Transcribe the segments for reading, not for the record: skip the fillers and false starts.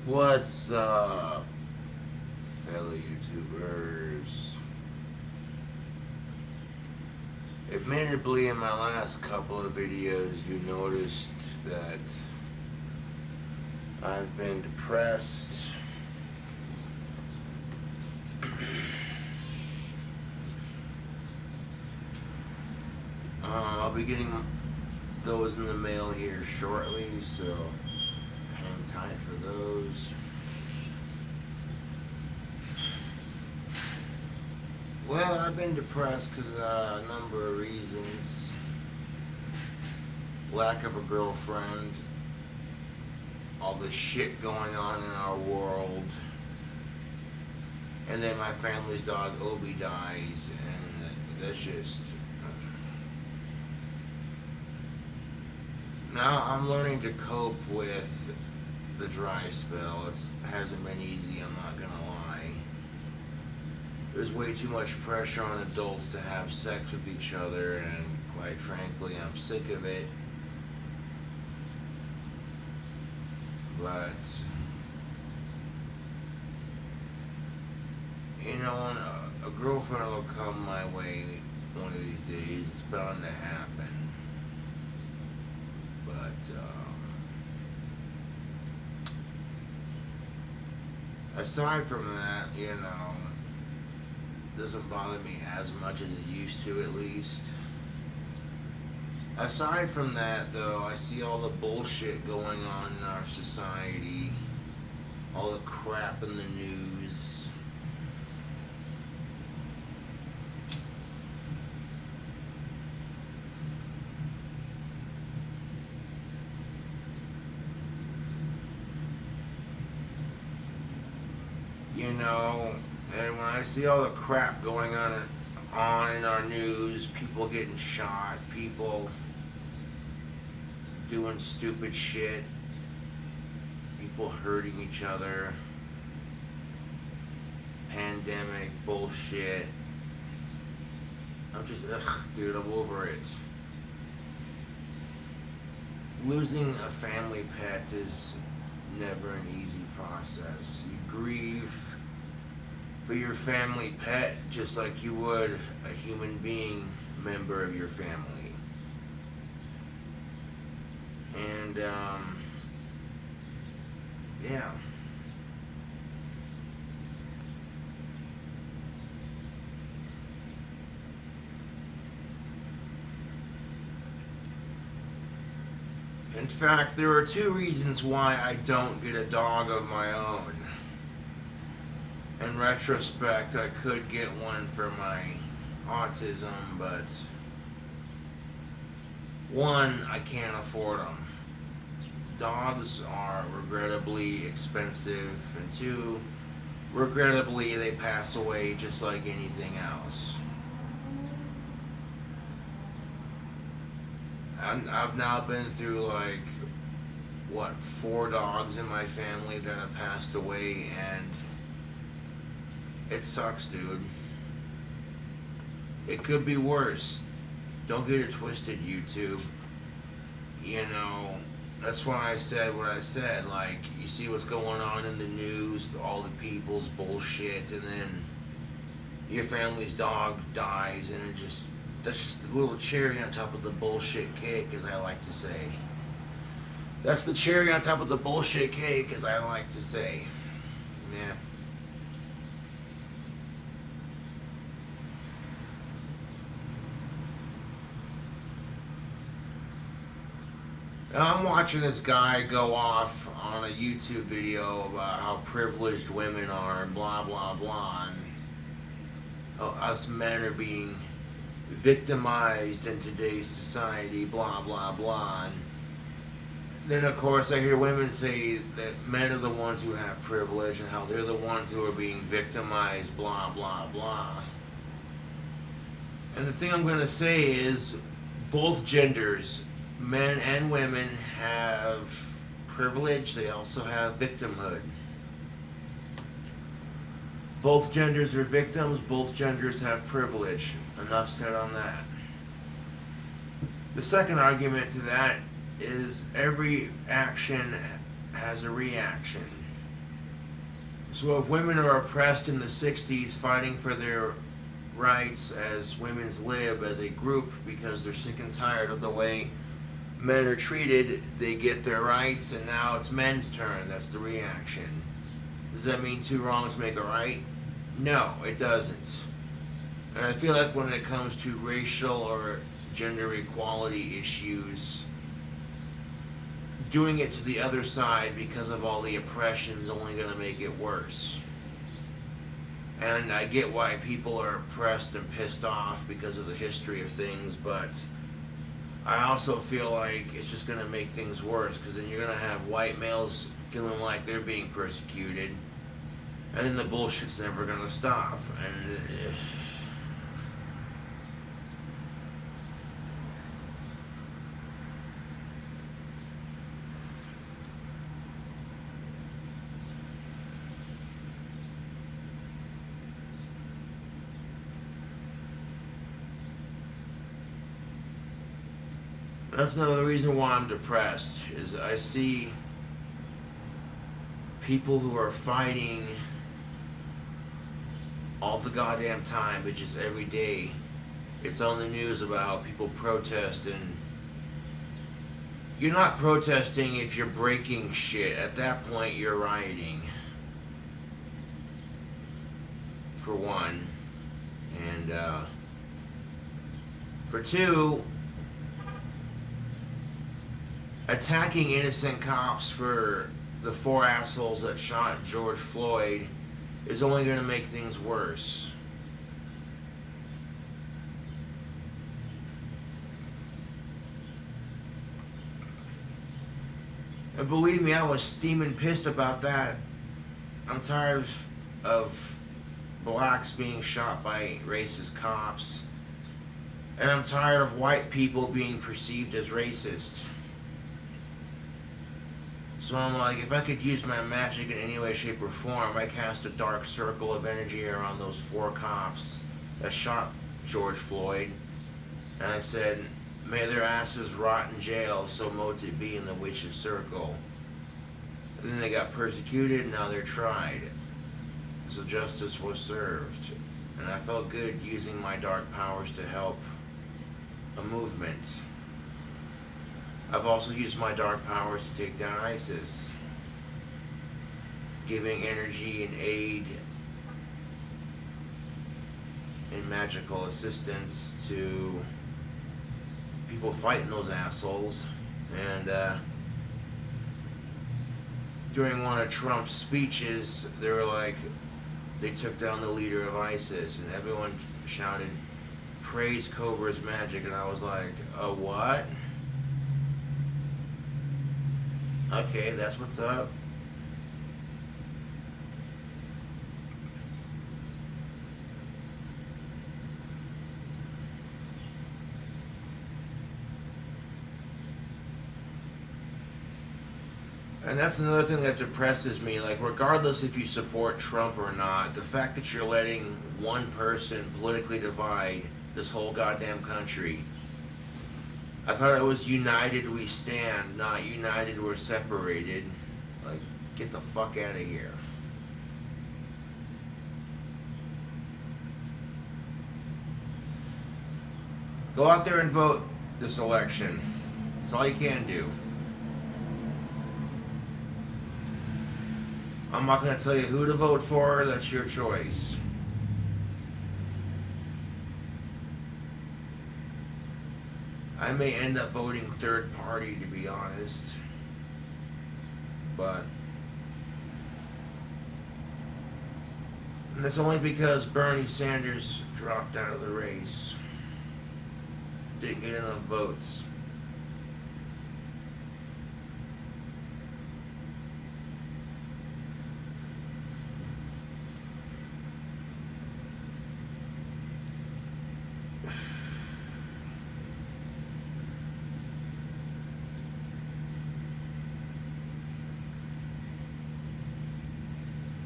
What's up, fellow YouTubers? Admittedly, in my last couple of videos, you noticed that I've been depressed. I'll be getting those in the mail here shortly, so hang tight for those. Well, I've been depressed because of a number of reasons. Lack of a girlfriend, all the shit going on in our world, and then my family's dog Obi dies, and that's just... Now I'm learning to cope with the dry spell. It hasn't been easy, I'm not gonna lie. There's way too much pressure on adults to have sex with each other, and quite frankly, I'm sick of it. But, you know, a girlfriend will come my way one of these days. It's bound to happen. But, aside from that, you know, doesn't bother me as much as it used to, at least. Aside from that, though, I see all the bullshit going on in our society, all the crap in the news. You know, and when I see all the crap going on in our news, people getting shot, people doing stupid shit, people hurting each other, pandemic bullshit, I'm just, dude, I'm over it. Losing a family pet is never an easy process. You grieve for your family pet just like you would a human being member of your family. And, yeah. In fact, there are two reasons why I don't get a dog of my own. In retrospect, I could get one for my autism, but one, I can't afford them. Dogs are regrettably expensive, and two, regrettably they pass away just like anything else. I've now been through like, what, 4 dogs in my family that have passed away, and it sucks, dude. It could be worse. Don't get it twisted, YouTube. You know, that's why I said what I said. Like, you see what's going on in the news, all the people's bullshit, and then your family's dog dies, and it just... that's just the little cherry on top of the bullshit cake, as I like to say. That's the cherry on top of the bullshit cake, as I like to say. Yeah. Now I'm watching this guy go off on a YouTube video about how privileged women are and blah blah blah, and how us men are being victimized in today's society, blah blah blah. And then of course I hear women say that men are the ones who have privilege and how they're the ones who are being victimized, blah blah blah. And the thing I'm going to say is both genders, men and women, have privilege. They also have victimhood. Both genders are victims, both genders have privilege. Enough said on that. The second argument to that is every action has a reaction. So if women are oppressed in the 60s fighting for their rights as women's lib as a group because they're sick and tired of the way men are treated, they get their rights and now it's men's turn. That's the reaction. Does that mean two wrongs make a right? No, it doesn't. And I feel like when it comes to racial or gender equality issues, doing it to the other side because of all the oppression is only going to make it worse. And I get why people are oppressed and pissed off because of the history of things, but I also feel like it's just going to make things worse, because then you're going to have white males feeling like they're being persecuted, and then the bullshit's never going to stop. And that's another reason why I'm depressed, is I see people who are fighting all the goddamn time, but just every day it's on the news about how people protest, and you're not protesting if you're breaking shit. At that point you're rioting, for one. And for two, attacking innocent cops for the 4 assholes that shot George Floyd is only going to make things worse. And believe me, I was steaming pissed about that. I'm tired of blacks being shot by racist cops. And I'm tired of white people being perceived as racist. So I'm like, if I could use my magic in any way, shape, or form, I cast a dark circle of energy around those 4 cops that shot George Floyd. And I said, may their asses rot in jail, so mote it be in the witch's circle. And then they got persecuted, and now they're tried. So justice was served. And I felt good using my dark powers to help a movement. I've also used my dark powers to take down ISIS, giving energy and aid and magical assistance to people fighting those assholes. And during one of Trump's speeches, they were like, they took down the leader of ISIS, and everyone shouted, "Praise Cobra's magic," and I was like, "Oh, what? Okay, that's what's up." And that's another thing that depresses me. Like, regardless if you support Trump or not, the fact that you're letting one person politically divide this whole goddamn country. I thought it was united we stand, not united we're separated. Like, get the fuck out of here. Go out there and vote this election. That's all you can do. I'm not going to tell you who to vote for. That's your choice. I may end up voting third party, to be honest. But and that's only because Bernie Sanders dropped out of the race. Didn't get enough votes.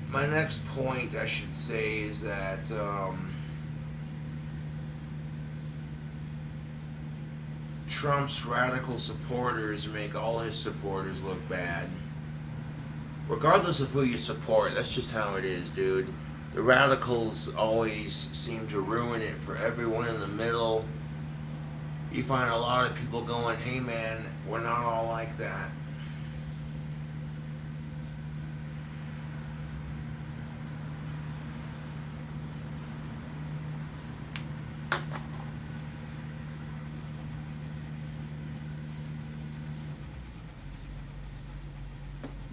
My next point, I should say, is that Trump's radical supporters make all his supporters look bad. regardless of who you support, that's just how it is, dude. The radicals always seem to ruin it for everyone in the middle. You find a lot of people going, hey man, we're not all like that.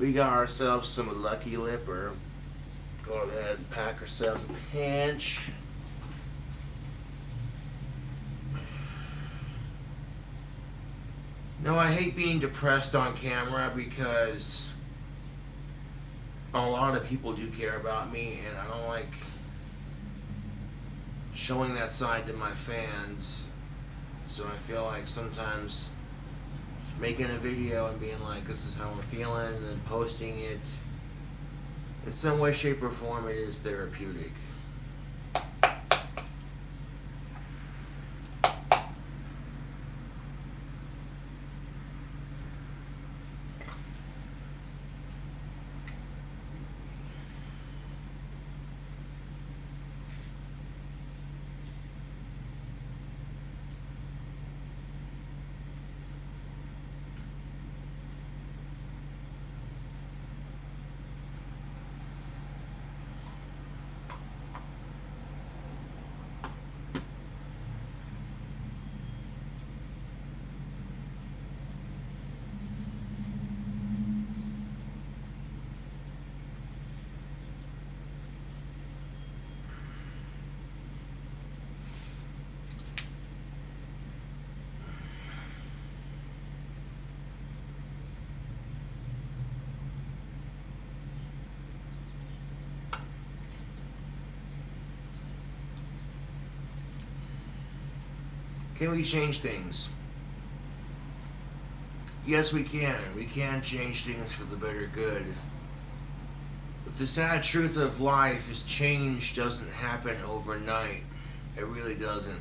We got ourselves some Lucky Lipper. Go ahead and pack ourselves a pinch. No, I hate being depressed on camera because a lot of people do care about me, and I don't like showing that side to my fans. So I feel like sometimes just making a video and being like, this is how I'm feeling, and then posting it, in some way, shape, or form, it is therapeutic. Can we change things? Yes, we can. We can change things for the better good. But the sad truth of life is change doesn't happen overnight. It really doesn't.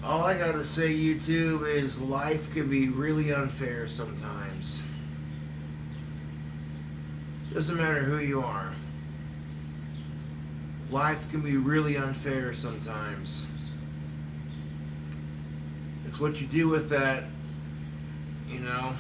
All I gotta say, YouTube, is life can be really unfair sometimes. Doesn't matter who you are. Life can be really unfair sometimes. It's what you do with that, you know.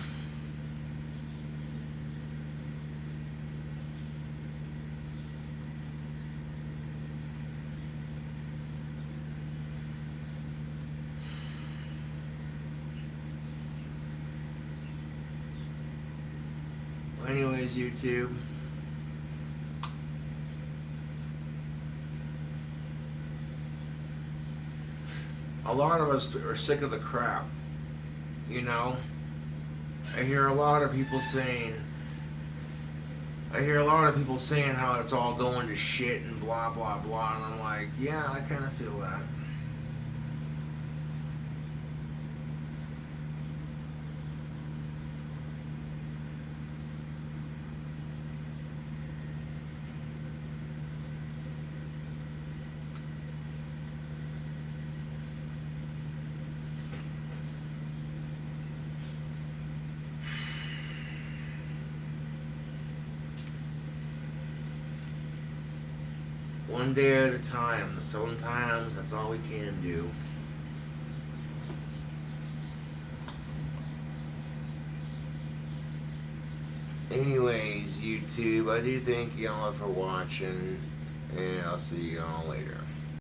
Anyways, YouTube, a lot of us are sick of the crap, you know. I hear a lot of people saying how it's all going to shit and blah blah blah, and I'm like, yeah, I kind of feel that. One day at a time. Sometimes that's all we can do. Anyways, YouTube, I do thank y'all for watching, and I'll see y'all later.